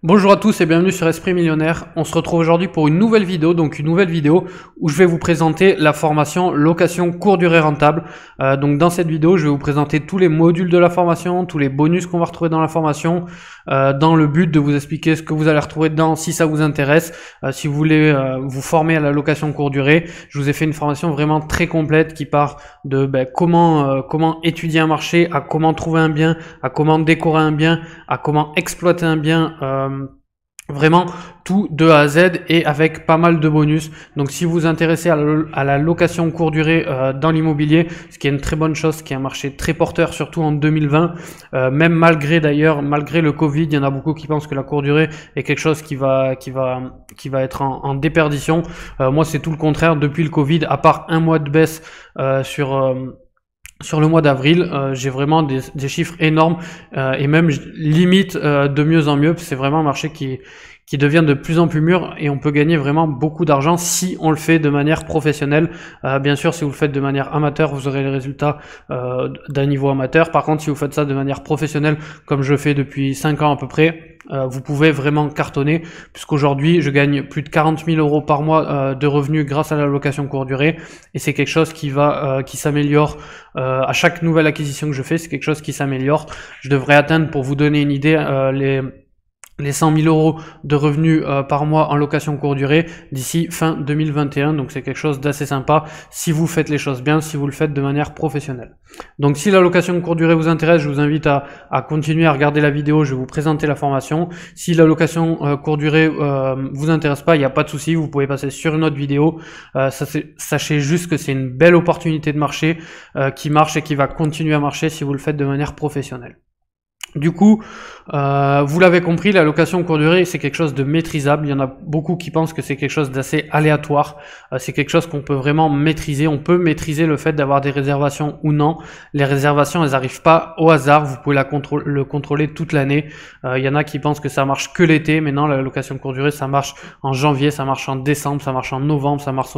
Bonjour à tous et bienvenue sur Esprit Millionnaire. On se retrouve aujourd'hui pour une nouvelle vidéo, où je vais vous présenter la formation location courte durée rentable. Donc dans cette vidéo, je vais vous présenter tous les modules de la formation, tous les bonus qu'on va retrouver dans la formation, dans le but de vous expliquer ce que vous allez retrouver dedans si ça vous intéresse. Si vous voulez vous former à la location courte durée, je vous ai fait une formation vraiment très complète qui part de comment étudier un marché, à comment trouver un bien, à comment décorer un bien, à comment exploiter un bien. Vraiment tout de A à Z et avec pas mal de bonus. Donc si vous vous intéressez à la location courte durée dans l'immobilier, ce qui est une très bonne chose, qui est un marché très porteur surtout en 2020, même malgré le Covid, il y en a beaucoup qui pensent que la courte durée est quelque chose qui va être en déperdition. Moi c'est tout le contraire. Depuis le Covid, à part un mois de baisse sur le mois d'avril, j'ai vraiment des chiffres énormes et même limite de mieux en mieux. C'est vraiment un marché qui devient de plus en plus mûr et on peut gagner vraiment beaucoup d'argent si on le fait de manière professionnelle. Bien sûr, si vous le faites de manière amateur, vous aurez les résultats d'un niveau amateur. Par contre, si vous faites ça de manière professionnelle, comme je fais depuis 5 ans à peu près, vous pouvez vraiment cartonner, puisqu'aujourd'hui je gagne plus de 40 000 euros par mois de revenus grâce à la location courte durée, et c'est quelque chose qui s'améliore à chaque nouvelle acquisition que je fais. C'est quelque chose qui s'améliore. Je devrais atteindre, pour vous donner une idée, les 100 000 euros de revenus par mois en location courte durée d'ici fin 2021. Donc c'est quelque chose d'assez sympa si vous faites les choses bien, si vous le faites de manière professionnelle. Donc si la location courte durée vous intéresse, je vous invite à continuer à regarder la vidéo, je vais vous présenter la formation. Si la location courte durée vous intéresse pas, il n'y a pas de souci, vous pouvez passer sur une autre vidéo. Sachez juste que c'est une belle opportunité de marché qui marche et qui va continuer à marcher si vous le faites de manière professionnelle. Du coup, vous l'avez compris, la location courte durée, c'est quelque chose de maîtrisable. Il y en a beaucoup qui pensent que c'est quelque chose d'assez aléatoire. C'est quelque chose qu'on peut vraiment maîtriser. On peut maîtriser le fait d'avoir des réservations ou non. Les réservations, elles n'arrivent pas au hasard. Vous pouvez le contrôler toute l'année. Il y en a qui pensent que ça marche que l'été, mais non, la location courte durée, ça marche en janvier, ça marche en décembre, ça marche en novembre, ça marche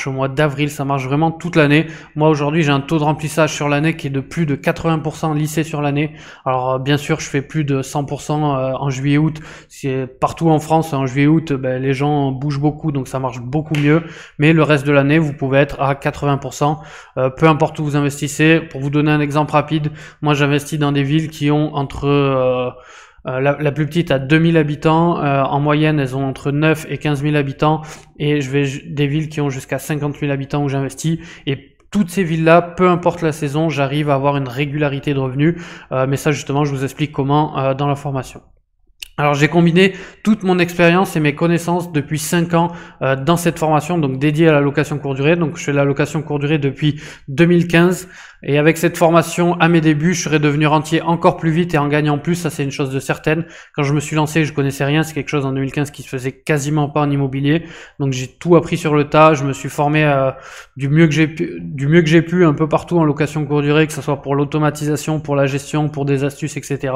au mois d'avril, ça marche vraiment toute l'année. Moi, aujourd'hui, j'ai un taux de remplissage sur l'année qui est de plus de 80% lissé sur l'année. Alors bien sûr, je fais plus de 100% en juillet-août. C'est partout en France, en juillet-août, les gens bougent beaucoup, donc ça marche beaucoup mieux. Mais le reste de l'année, vous pouvez être à 80%, peu importe où vous investissez. Pour vous donner un exemple rapide, moi j'investis dans des villes qui ont entre la plus petite a 2000 habitants, en moyenne elles ont entre 9 et 15 000 habitants, et je vais des villes qui ont jusqu'à 50 000 habitants où j'investis, et toutes ces villes-là, peu importe la saison, j'arrive à avoir une régularité de revenus, mais ça justement je vous explique comment dans la formation. Alors j'ai combiné toute mon expérience et mes connaissances depuis 5 ans dans cette formation, donc dédiée à la location courte durée. Donc je fais la location courte durée depuis 2015, et avec cette formation, à mes débuts, je serais devenu rentier encore plus vite et en gagnant plus. Ça c'est une chose de certaine. Quand je me suis lancé, je connaissais rien. C'est quelque chose en 2015 qui se faisait quasiment pas en immobilier. Donc j'ai tout appris sur le tas. Je me suis formé du mieux que j'ai pu un peu partout en location courte durée, que ce soit pour l'automatisation, pour la gestion, pour des astuces, etc.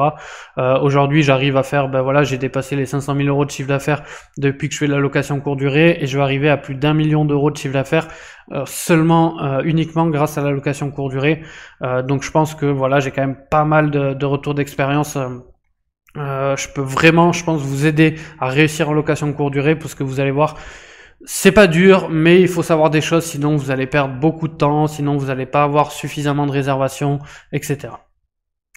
Aujourd'hui, j'arrive à faire, j'ai dépassé les 500 000 euros de chiffre d'affaires depuis que je fais de la location courte durée, et je vais arriver à plus d'1 million d'euros de chiffre d'affaires uniquement grâce à la location courte durée. Donc je pense que j'ai quand même pas mal de retours d'expérience. Je peux vraiment, je pense, vous aider à réussir en location courte durée, parce que vous allez voir, c'est pas dur, mais il faut savoir des choses, sinon vous allez perdre beaucoup de temps, sinon vous n'allez pas avoir suffisamment de réservations, etc.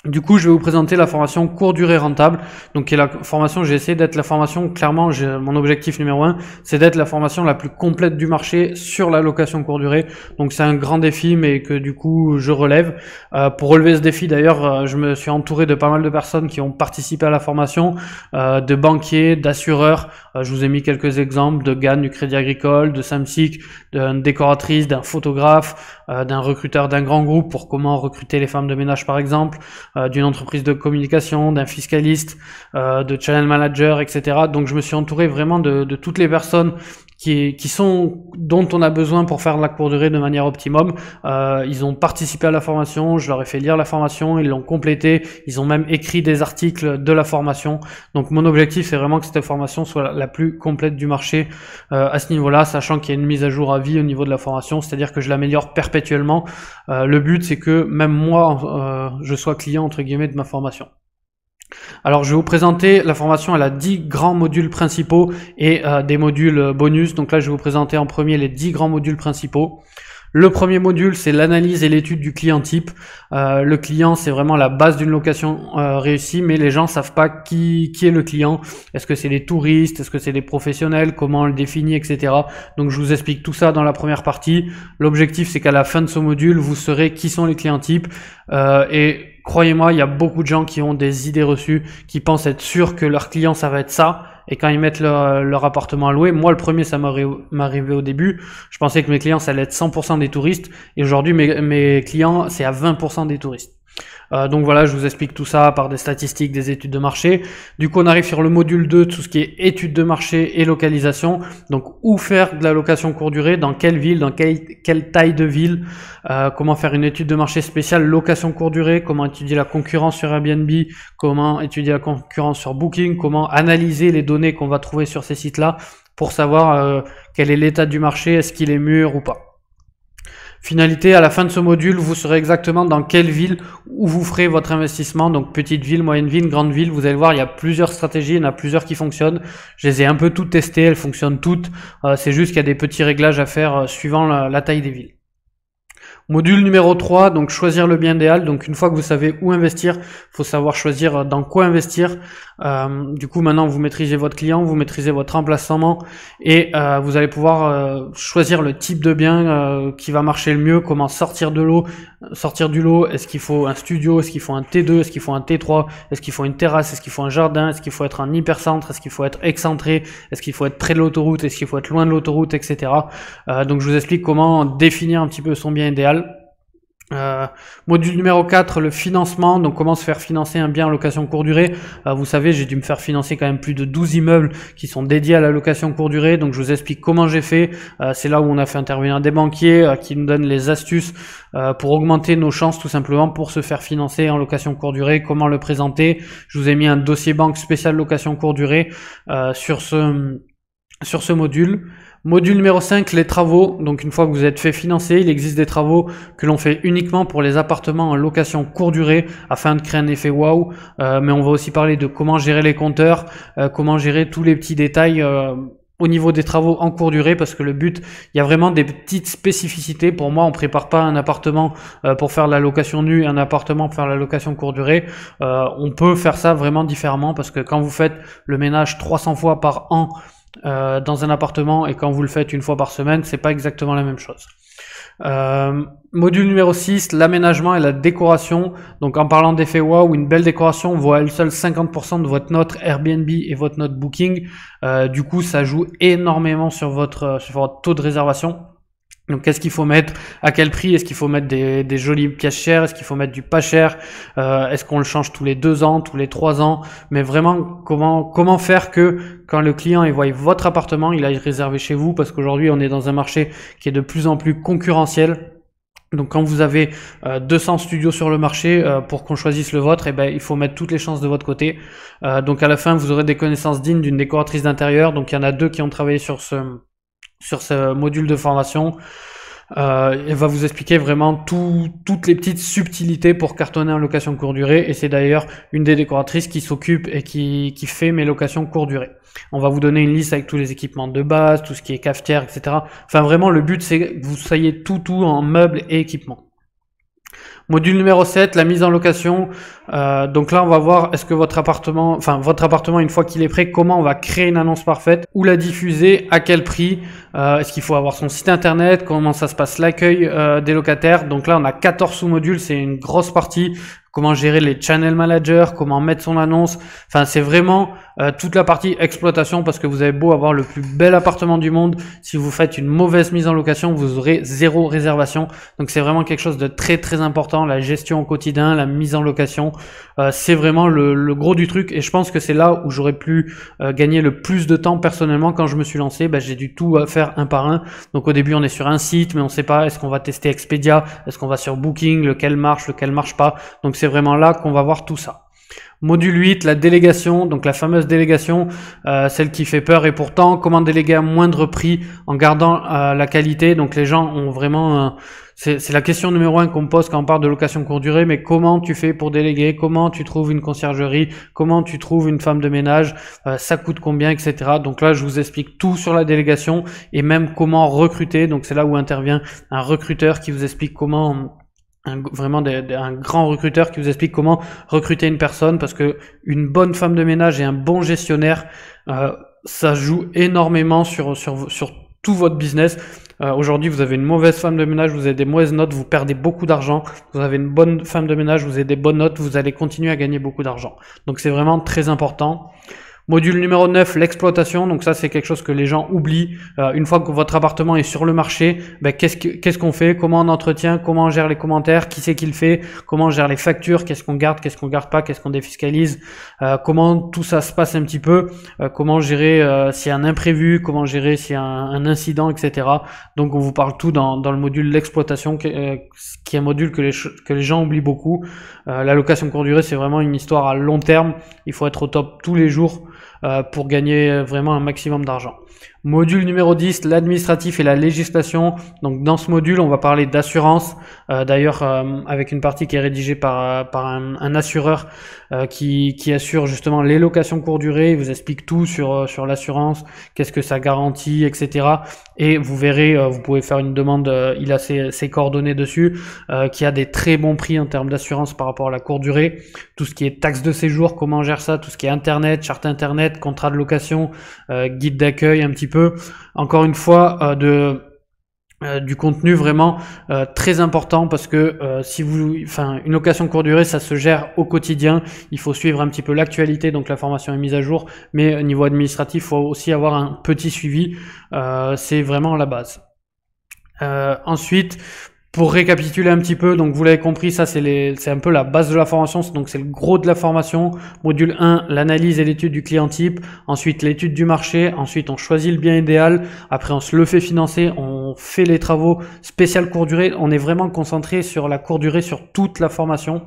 Du coup, je vais vous présenter la formation courte durée rentable. Donc, qui est la formation, j'ai essayé d'être la formation, clairement, mon objectif numéro 1, c'est d'être la formation la plus complète du marché sur la location courte durée. Donc, c'est un grand défi, mais que du coup, je relève. Pour relever ce défi, d'ailleurs, je me suis entouré de pas mal de personnes qui ont participé à la formation, de banquiers, d'assureurs. Je vous ai mis quelques exemples de GAN, du Crédit Agricole, de Samsic, d'une décoratrice, d'un photographe, d'un recruteur d'un grand groupe pour comment recruter les femmes de ménage, par exemple, d'une entreprise de communication, d'un fiscaliste, de channel manager, etc. Donc je me suis entouré vraiment de toutes les personnes dont on a besoin pour faire de la courte durée de manière optimum. Ils ont participé à la formation, je leur ai fait lire la formation, ils l'ont complétée, ils ont même écrit des articles de la formation. Donc mon objectif, c'est vraiment que cette formation soit la plus complète du marché à ce niveau-là, sachant qu'il y a une mise à jour à vie au niveau de la formation, c'est-à-dire que je l'améliore perpétuellement. Le but, c'est que même moi, je sois client entre guillemets de ma formation. Alors je vais vous présenter la formation, elle a 10 grands modules principaux et des modules bonus. Donc là je vais vous présenter en premier les 10 grands modules principaux. Le premier module, c'est l'analyse et l'étude du client type. Le client, c'est vraiment la base d'une location réussie, mais les gens savent pas qui est le client. Est-ce que c'est des touristes? Est-ce que c'est des professionnels? Comment on le définit, etc. Donc je vous explique tout ça dans la première partie. L'objectif, c'est qu'à la fin de ce module, vous saurez qui sont les clients types. Et croyez-moi, il y a beaucoup de gens qui ont des idées reçues, qui pensent être sûrs que leur client, ça va être ça. Et quand ils mettent leur appartement à louer, moi le premier ça m'arrivait au début, je pensais que mes clients ça allait être 100% des touristes, et aujourd'hui mes clients c'est à 20% des touristes. Donc voilà, je vous explique tout ça par des statistiques, des études de marché. Du coup, on arrive sur le module 2, tout ce qui est études de marché et localisation. Donc, où faire de la location courte durée, dans quelle ville, dans quelle taille de ville, comment faire une étude de marché spéciale location courte durée, comment étudier la concurrence sur Airbnb, comment étudier la concurrence sur Booking, comment analyser les données qu'on va trouver sur ces sites-là pour savoir quel est l'état du marché, est-ce qu'il est mûr ou pas. Finalité, à la fin de ce module, vous saurez exactement dans quelle ville où vous ferez votre investissement. Donc petite ville, moyenne ville, grande ville. Vous allez voir, il y a plusieurs stratégies, il y en a plusieurs qui fonctionnent. Je les ai un peu toutes testées, elles fonctionnent toutes. C'est juste qu'il y a des petits réglages à faire suivant la taille des villes. Module numéro 3, donc choisir le bien idéal. Donc une fois que vous savez où investir, il faut savoir choisir dans quoi investir. Du coup maintenant vous maîtrisez votre client, vous maîtrisez votre emplacement et vous allez pouvoir choisir le type de bien qui va marcher le mieux, comment sortir du lot. Est-ce qu'il faut un studio, est-ce qu'il faut un T2, est-ce qu'il faut un T3, est-ce qu'il faut une terrasse, est-ce qu'il faut un jardin, est-ce qu'il faut être un hypercentre, est-ce qu'il faut être excentré, est-ce qu'il faut être près de l'autoroute, est-ce qu'il faut être loin de l'autoroute, etc. Donc je vous explique comment définir un petit peu son bien idéal. Module numéro 4, le financement. Donc comment se faire financer un bien en location courte durée. Vous savez, j'ai dû me faire financer quand même plus de 12 immeubles qui sont dédiés à la location courte durée. Donc je vous explique comment j'ai fait. C'est là où on a fait intervenir des banquiers qui nous donnent les astuces pour augmenter nos chances tout simplement pour se faire financer en location courte durée. Comment le présenter. Je vous ai mis un dossier banque spécial location courte durée sur ce module. Module numéro 5, les travaux. Donc une fois que vous êtes fait financer, il existe des travaux que l'on fait uniquement pour les appartements en location courte durée afin de créer un effet waouh. Mais on va aussi parler de comment gérer les compteurs, comment gérer tous les petits détails au niveau des travaux en courte durée, parce que le but, il y a vraiment des petites spécificités. Pour moi, on prépare pas un appartement pour faire la location nue et un appartement pour faire la location courte durée. On peut faire ça vraiment différemment, parce que quand vous faites le ménage 300 fois par an dans un appartement et quand vous le faites une fois par semaine, c'est pas exactement la même chose. Module numéro 6, l'aménagement et la décoration. Donc en parlant d'effet wow, une belle décoration vaut à elle seule 50% de votre note Airbnb et votre note Booking. Du coup, ça joue énormément sur votre taux de réservation. Donc qu'est-ce qu'il faut mettre, à quel prix, est-ce qu'il faut mettre des jolies pièces chères, est-ce qu'il faut mettre du pas cher, est-ce qu'on le change tous les 2 ans, tous les 3 ans, mais vraiment comment faire que quand le client il voit votre appartement, il aille réserver chez vous, parce qu'aujourd'hui on est dans un marché qui est de plus en plus concurrentiel. Donc quand vous avez 200 studios sur le marché, pour qu'on choisisse le vôtre, il faut mettre toutes les chances de votre côté. Donc à la fin vous aurez des connaissances dignes d'une décoratrice d'intérieur. Donc il y en a 2 qui ont travaillé sur ce module de formation. Elle va vous expliquer vraiment toutes les petites subtilités pour cartonner en location courte durée, et c'est d'ailleurs une des décoratrices qui s'occupe et qui fait mes locations courte durée. On va vous donner une liste avec tous les équipements de base, tout ce qui est cafetière, etc. Enfin vraiment le but c'est que vous soyez tout en meubles et équipements. Module numéro 7, la mise en location. Donc là, on va voir est-ce que votre appartement, une fois qu'il est prêt, comment on va créer une annonce parfaite, où la diffuser, à quel prix, est-ce qu'il faut avoir son site internet, comment ça se passe l'accueil des locataires. Donc là, on a 14 sous-modules, c'est une grosse partie. Comment gérer les channel managers, comment mettre son annonce. Enfin, c'est vraiment toute la partie exploitation, parce que vous avez beau avoir le plus bel appartement du monde, si vous faites une mauvaise mise en location, vous aurez 0 réservation. Donc c'est vraiment quelque chose de très très important, la gestion au quotidien, la mise en location. C'est vraiment le gros du truc, et je pense que c'est là où j'aurais pu gagner le plus de temps personnellement. Quand je me suis lancé, j'ai dû tout faire un par un. Donc au début on est sur un site, mais on sait pas, est-ce qu'on va tester Expedia, est-ce qu'on va sur Booking, lequel marche pas. Donc c'est vraiment là qu'on va voir tout ça. Module 8, la délégation, donc la fameuse délégation, celle qui fait peur et pourtant, comment déléguer à moindre prix en gardant la qualité. Donc les gens ont vraiment... c'est la question numéro 1 qu'on me pose quand on parle de location courte durée, mais comment tu fais pour déléguer, comment tu trouves une conciergerie, comment tu trouves une femme de ménage, ça coûte combien, etc. Donc là, je vous explique tout sur la délégation et même comment recruter. Donc c'est là où intervient un recruteur qui vous explique comment... vraiment un grand recruteur qui vous explique comment recruter une personne, parce que une bonne femme de ménage et un bon gestionnaire, ça joue énormément sur tout votre business. Aujourd'hui, vous avez une mauvaise femme de ménage, vous avez des mauvaises notes, vous perdez beaucoup d'argent. Vous avez une bonne femme de ménage, vous avez des bonnes notes, vous allez continuer à gagner beaucoup d'argent. Donc c'est vraiment très important. Module numéro 9, l'exploitation. Donc ça, c'est quelque chose que les gens oublient. Une fois que votre appartement est sur le marché, ben, qu'est-ce qu'on fait? Comment on entretient? Comment on gère les commentaires? Qui c'est qui le fait? Comment on gère les factures? Qu'est-ce qu'on garde pas? Qu'est-ce qu'on défiscalise? Comment tout ça se passe un petit peu? Comment gérer s'il y a un imprévu? Comment gérer s'il y a un incident, etc. Donc on vous parle tout dans le module l'exploitation, qui est un module que les gens oublient beaucoup. La location courte durée, c'est vraiment une histoire à long terme. Il faut être au top tous les jours pour gagner vraiment un maximum d'argent. Module numéro 10, l'administratif et la législation. Donc dans ce module, on va parler d'assurance. D'ailleurs, avec une partie qui est rédigée par un assureur qui assure justement les locations courte durée. Il vous explique tout sur l'assurance, qu'est-ce que ça garantit, etc. Et vous verrez, vous pouvez faire une demande, il a ses coordonnées dessus, qui a des très bons prix en termes d'assurance par rapport à la courte durée. Tout ce qui est taxe de séjour, comment on gère ça, tout ce qui est internet, charte internet, contrat de location, guide d'accueil un petit peu. Encore une fois, du contenu vraiment très important, parce que une location courte durée, ça se gère au quotidien. Il faut suivre un petit peu l'actualité, donc la formation est mise à jour, mais au niveau administratif, il faut aussi avoir un petit suivi. C'est vraiment la base. Ensuite, pour récapituler un petit peu, donc vous l'avez compris, ça c'est un peu la base de la formation, donc c'est le gros de la formation. Module 1, l'analyse et l'étude du client type. Ensuite, l'étude du marché. Ensuite, on choisit le bien idéal. Après, on se le fait financer. On fait les travaux spécial courte durée. On est vraiment concentré sur la courte durée, sur toute la formation.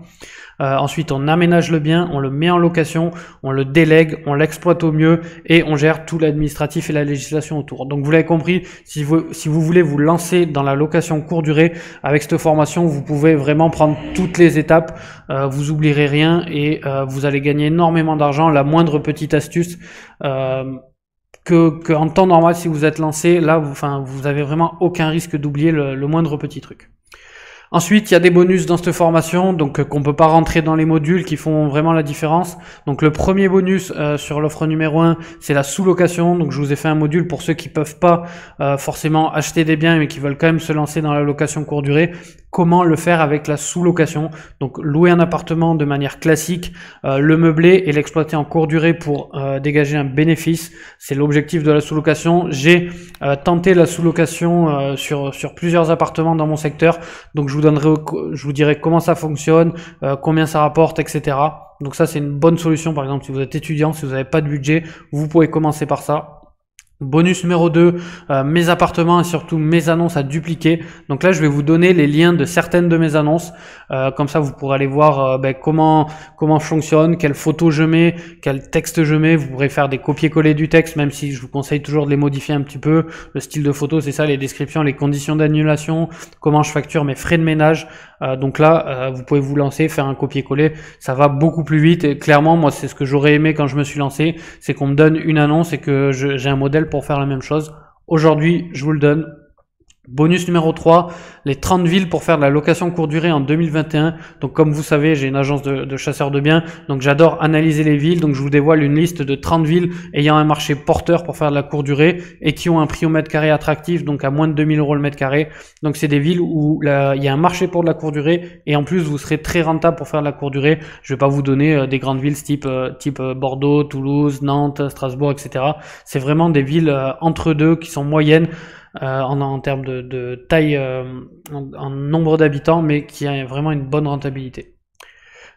Ensuite, on aménage le bien, on le met en location, on le délègue, on l'exploite au mieux et on gère tout l'administratif et la législation autour. Donc, vous l'avez compris, si vous voulez vous lancer dans la location courte durée, avec cette formation, vous pouvez vraiment prendre toutes les étapes, vous oublierez rien et vous allez gagner énormément d'argent. La moindre petite astuce que en temps normal, si vous êtes lancé, là, vous avez vraiment aucun risque d'oublier le moindre petit truc. Ensuite, il y a des bonus dans cette formation, donc qu'on peut pas rentrer dans les modules, qui font vraiment la différence. Donc le premier bonus sur l'offre numéro 1, c'est la sous-location. Donc je vous ai fait un module pour ceux qui peuvent pas forcément acheter des biens mais qui veulent quand même se lancer dans la location courte durée. Comment le faire avec la sous-location? Donc louer un appartement de manière classique, le meubler et l'exploiter en courte durée pour dégager un bénéfice. C'est l'objectif de la sous-location. J'ai tenté la sous-location sur plusieurs appartements dans mon secteur. Donc je vous dirai comment ça fonctionne, combien ça rapporte, etc. Donc ça, c'est une bonne solution. Par exemple, si vous êtes étudiant, si vous n'avez pas de budget, vous pouvez commencer par ça. Bonus numéro 2, mes appartements et surtout mes annonces à dupliquer. Donc là, je vais vous donner les liens de certaines de mes annonces. Comme ça, vous pourrez aller voir comment je fonctionne, quelles photos je mets, quel texte je mets. Vous pourrez faire des copier-coller du texte, même si je vous conseille toujours de les modifier un petit peu. Le style de photo, c'est ça, les descriptions, les conditions d'annulation, comment je facture mes frais de ménage. Donc là, vous pouvez vous lancer, faire un copier-coller. Ça va beaucoup plus vite. Et clairement, moi, c'est ce que j'aurais aimé quand je me suis lancé. C'est qu'on me donne une annonce et que j'ai un modèle pour faire la même chose. Aujourd'hui, je vous le donne. Bonus numéro 3, les 30 villes pour faire de la location courte durée en 2021. Donc comme vous savez, j'ai une agence de chasseurs de biens, donc j'adore analyser les villes. Donc je vous dévoile une liste de 30 villes ayant un marché porteur pour faire de la courte durée et qui ont un prix au mètre carré attractif, donc à moins de 2000 € le mètre carré. Donc c'est des villes où il y a un marché pour de la courte durée et en plus vous serez très rentable pour faire de la courte durée. Je vais pas vous donner des grandes villes type Bordeaux, Toulouse, Nantes, Strasbourg, etc. C'est vraiment des villes entre deux qui sont moyennes en termes de taille, en nombre d'habitants, mais qui a vraiment une bonne rentabilité.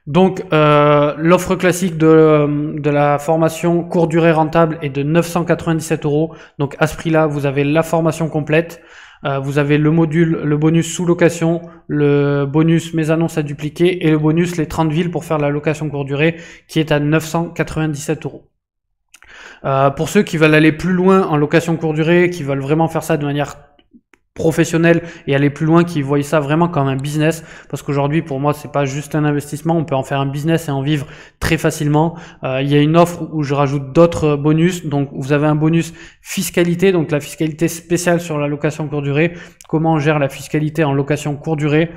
Donc l'offre classique de la formation courte durée rentable est de 997 €. Donc à ce prix-là, vous avez la formation complète. Vous avez le module, le bonus sous-location, le bonus mes annonces à dupliquer et le bonus les 30 villes pour faire la location courte durée qui est à 997 euros. Pour ceux qui veulent aller plus loin en location courte durée, qui veulent vraiment faire ça de manière professionnels et aller plus loin, qui voient ça vraiment comme un business, parce qu'aujourd'hui pour moi c'est pas juste un investissement, on peut en faire un business et en vivre très facilement. Il y a une offre où je rajoute d'autres bonus, donc vous avez un bonus fiscalité, donc la fiscalité spéciale sur la location courte durée, comment on gère la fiscalité en location courte durée,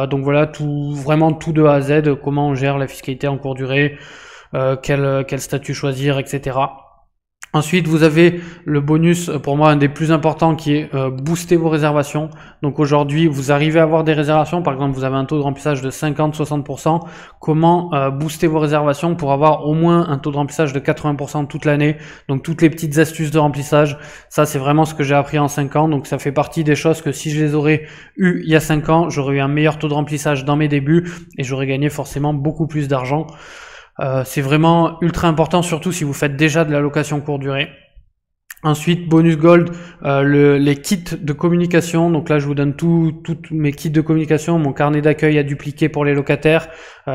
donc voilà, vraiment tout de A à Z, comment on gère la fiscalité en courte durée, quel statut choisir, etc. Ensuite, vous avez le bonus, pour moi, un des plus importants, qui est booster vos réservations. Donc aujourd'hui, vous arrivez à avoir des réservations, par exemple, vous avez un taux de remplissage de 50-60%. Comment booster vos réservations pour avoir au moins un taux de remplissage de 80% toute l'année? Donc toutes les petites astuces de remplissage, ça c'est vraiment ce que j'ai appris en 5 ans. Donc ça fait partie des choses que si je les aurais eues il y a 5 ans, j'aurais eu un meilleur taux de remplissage dans mes débuts et j'aurais gagné forcément beaucoup plus d'argent. C'est vraiment ultra important, surtout si vous faites déjà de la location courte durée. Ensuite, bonus gold, les kits de communication. Donc là, je vous donne tous mes kits de communication, mon carnet d'accueil à dupliquer pour les locataires.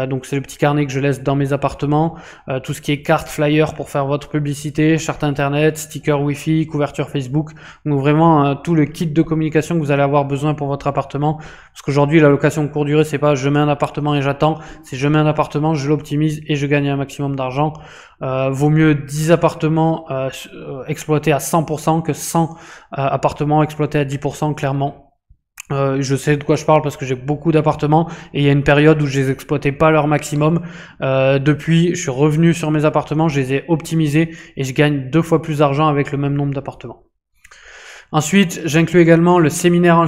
Donc c'est le petit carnet que je laisse dans mes appartements. Tout ce qui est carte, flyer pour faire votre publicité, charte internet, sticker wifi, couverture Facebook. Donc vraiment tout le kit de communication que vous allez avoir besoin pour votre appartement. Parce qu'aujourd'hui, la location courte durée, c'est pas je mets un appartement et j'attends. C'est je mets un appartement, je l'optimise et je gagne un maximum d'argent. Vaut mieux 10 appartements exploités à 100% que 100 appartements exploités à 10%, clairement. Je sais de quoi je parle parce que j'ai beaucoup d'appartements et il y a une période où je les exploitais pas à leur maximum. Depuis, je suis revenu sur mes appartements, je les ai optimisés et je gagne 2 fois plus d'argent avec le même nombre d'appartements. Ensuite, j'inclus également le séminaire en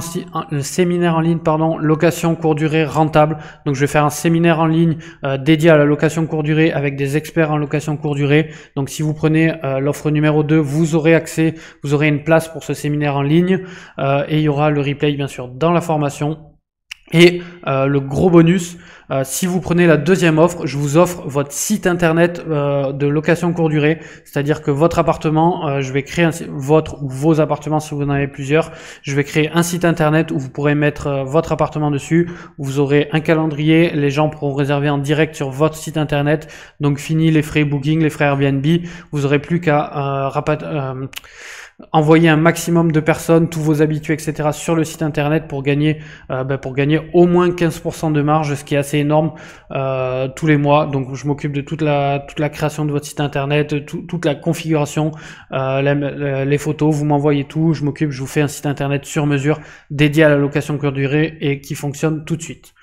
ligne, location courte durée rentable. Donc, je vais faire un séminaire en ligne dédié à la location courte durée avec des experts en location courte durée. Donc, si vous prenez l'offre numéro 2, vous aurez accès, vous aurez une place pour ce séminaire en ligne et il y aura le replay, bien sûr, dans la formation. Et le gros bonus, si vous prenez la deuxième offre, je vous offre votre site internet de location courte durée, c'est-à-dire que votre appartement, je vais créer votre ou vos appartements si vous en avez plusieurs, je vais créer un site internet où vous pourrez mettre votre appartement dessus, où vous aurez un calendrier, les gens pourront réserver en direct sur votre site internet, donc fini les frais Booking, les frais Airbnb, vous aurez plus qu'à envoyer un maximum de personnes, tous vos habitués, etc. sur le site internet pour gagner au moins 15% de marge, ce qui est assez énorme tous les mois. Donc je m'occupe de toute la création de votre site internet, toute la configuration, les photos, vous m'envoyez tout, je vous fais un site internet sur mesure dédié à la location courte durée et qui fonctionne tout de suite.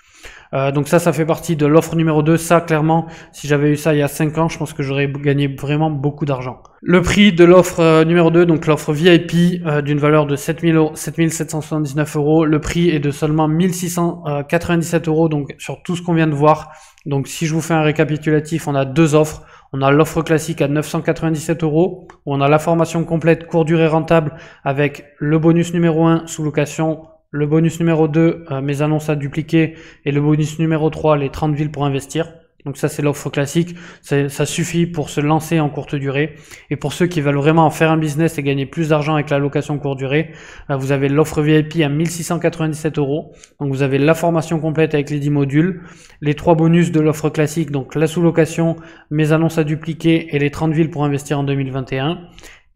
Donc ça fait partie de l'offre numéro 2. Ça, clairement, si j'avais eu ça il y a 5 ans, je pense que j'aurais gagné vraiment beaucoup d'argent. Le prix de l'offre numéro 2, donc l'offre VIP d'une valeur de 7779 euros. Le prix est de seulement 1697 euros, donc sur tout ce qu'on vient de voir. Donc si je vous fais un récapitulatif, on a 2 offres. On a l'offre classique à 997 euros, où on a la formation complète courte durée rentable avec le bonus numéro 1 sous location, le bonus numéro 2, mes annonces à dupliquer, et le bonus numéro 3, les 30 villes pour investir. Donc ça, c'est l'offre classique. Ça suffit pour se lancer en courte durée. Et pour ceux qui veulent vraiment en faire un business et gagner plus d'argent avec la location courte durée, vous avez l'offre VIP à 1697 euros. Donc vous avez la formation complète avec les 10 modules, les 3 bonus de l'offre classique, donc la sous-location, mes annonces à dupliquer et les 30 villes pour investir en 2021.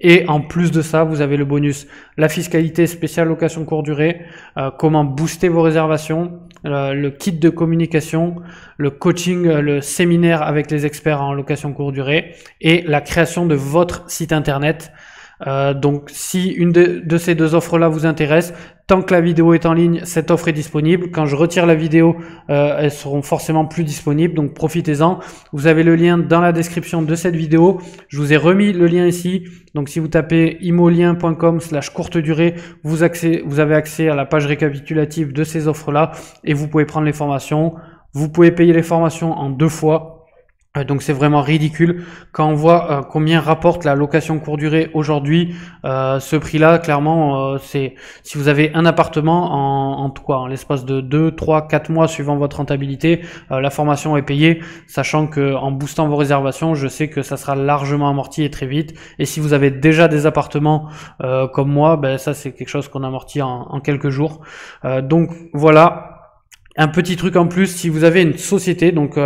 Et en plus de ça, vous avez le bonus, la fiscalité spéciale location courte durée, comment booster vos réservations, le kit de communication, le coaching, le séminaire avec les experts en location courte durée et la création de votre site internet. Donc si une de ces 2 offres-là vous intéresse, tant que la vidéo est en ligne, cette offre est disponible. Quand je retire la vidéo, elles seront forcément plus disponibles, donc profitez-en. Vous avez le lien dans la description de cette vidéo. Je vous ai remis le lien ici. Donc si vous tapez imolien.com/courte durée, vous avez accès à la page récapitulative de ces offres-là et vous pouvez prendre les formations. Vous pouvez payer les formations en 2 fois. Donc c'est vraiment ridicule quand on voit combien rapporte la location courte durée aujourd'hui. Ce prix-là, clairement, c'est si vous avez un appartement en l'espace de 2, 3, 4 mois suivant votre rentabilité, la formation est payée, sachant que en boostant vos réservations, je sais que ça sera largement amorti et très vite. Et si vous avez déjà des appartements comme moi, ben ça c'est quelque chose qu'on amortit en quelques jours. Donc voilà. Un petit truc en plus, si vous avez une société, donc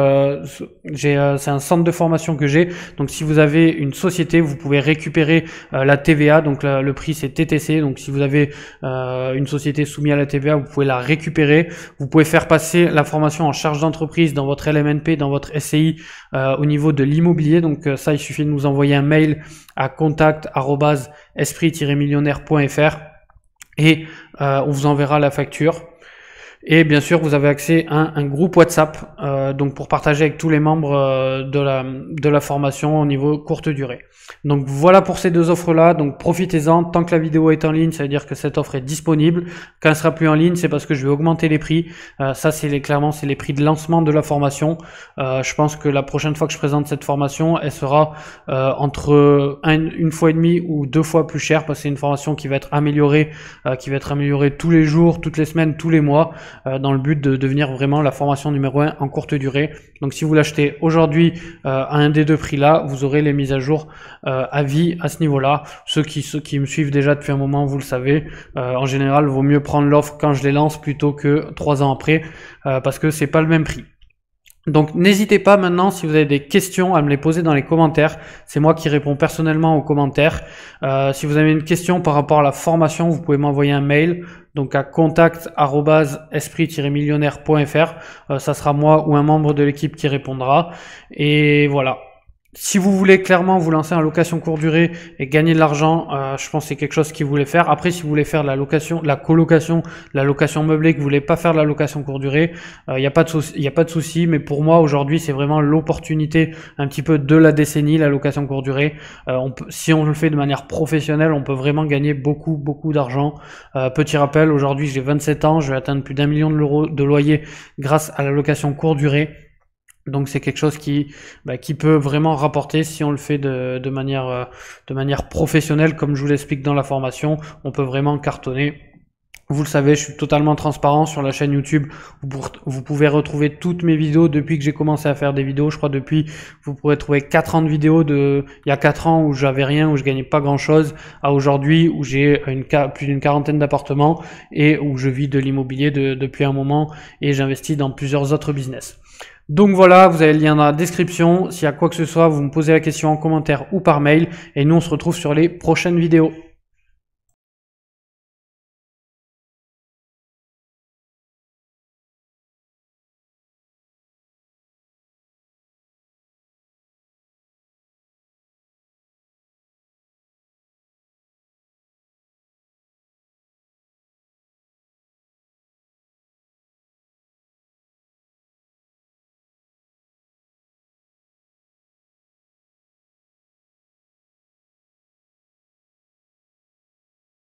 c'est un centre de formation que j'ai, donc si vous avez une société, vous pouvez récupérer la TVA, donc le prix c'est TTC, donc si vous avez une société soumise à la TVA, vous pouvez la récupérer, vous pouvez faire passer la formation en charge d'entreprise dans votre LMNP, dans votre SCI au niveau de l'immobilier, donc ça il suffit de nous envoyer un mail à contact@esprit-millionnaire.fr et on vous enverra la facture. Et bien sûr, vous avez accès à un groupe WhatsApp, donc pour partager avec tous les membres de la formation au niveau courte durée. Donc voilà pour ces deux offres-là. Donc profitez-en. Tant que la vidéo est en ligne, ça veut dire que cette offre est disponible. Quand elle sera plus en ligne, c'est parce que je vais augmenter les prix. Ça, clairement, c'est les prix de lancement de la formation. Je pense que la prochaine fois que je présente cette formation, elle sera entre une fois et demie ou 2 fois plus chère, parce que c'est une formation qui va être améliorée tous les jours, toutes les semaines, tous les mois, dans le but de devenir vraiment la formation numéro 1 en courte durée. Donc si vous l'achetez aujourd'hui à un des deux prix là, vous aurez les mises à jour à vie à ce niveau-là. Ceux qui me suivent déjà depuis un moment, vous le savez, en général, il vaut mieux prendre l'offre quand je les lance plutôt que 3 ans après, parce que c'est pas le même prix. Donc n'hésitez pas maintenant, si vous avez des questions, à me les poser dans les commentaires. C'est moi qui réponds personnellement aux commentaires. Si vous avez une question par rapport à la formation, vous pouvez m'envoyer un mail, donc à contact@esprit-millionnaire.fr. Ça sera moi ou un membre de l'équipe qui répondra. Et voilà. Si vous voulez clairement vous lancer en location courte durée et gagner de l'argent, je pense que c'est quelque chose que vous voulez faire. Après, si vous voulez faire de la location, la colocation, la location meublée, que vous voulez pas faire de la location courte durée, il n'y a pas de souci. Mais pour moi, aujourd'hui, c'est vraiment l'opportunité un petit peu de la décennie, la location courte durée. Si on le fait de manière professionnelle, on peut vraiment gagner beaucoup, beaucoup d'argent. Petit rappel, aujourd'hui, j'ai 27 ans, je vais atteindre plus d'1 million d'euros de loyer grâce à la location courte durée. Donc c'est quelque chose qui peut vraiment rapporter si on le fait de manière professionnelle, comme je vous l'explique dans la formation. On peut vraiment cartonner. Vous le savez, je suis totalement transparent sur la chaîne YouTube. Vous pouvez retrouver toutes mes vidéos depuis que j'ai commencé à faire des vidéos. Je crois vous pourrez trouver 4 ans de vidéos il y a 4 ans où j'avais rien, où je gagnais pas grand chose, à aujourd'hui où j'ai plus d'une quarantaine d'appartements et où je vis de l'immobilier depuis un moment et j'investis dans plusieurs autres business. Donc voilà, vous avez le lien dans la description. S'il y a quoi que ce soit, vous me posez la question en commentaire ou par mail. Et nous, on se retrouve sur les prochaines vidéos.